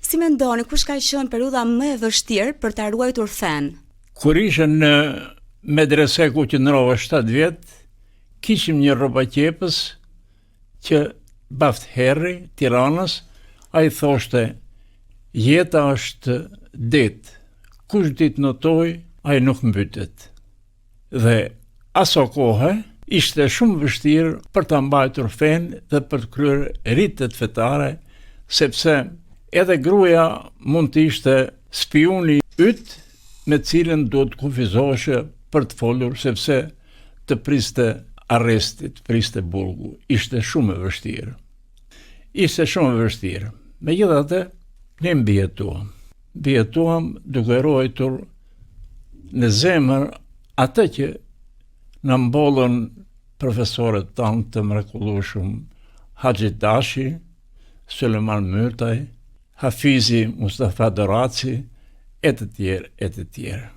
Si mendoni, kush ka qenë periudha më e vështirë për ta ruajtur fen? Kur ishën në medrese ku qëndrova 7 vjet, kishim një rrobaqepës që Baft Herri, Tiranës, ai thoshte: jeta është ditë, kush ditë notoj, ai nuk mbytet. Dhe aso kohë ishte shumë vështirë për ta mbajtur fen dhe për të kryer ritet fetare, sepse edhe gruaja mund të ishte spiuni yt me cilën duhet të kufizoheshe për të folur, sepse të priste arrestit, priste burgu. Ishte shumë e vështirë. Megjithatë, ne mbijetuam duke ruajtur në zemër atë që na mbollën profesorët tanë të mrekullueshëm, Haxhi Dashi, Sulejman Myrtaj, Hafizi Mustafa Doraci, e të tjerë.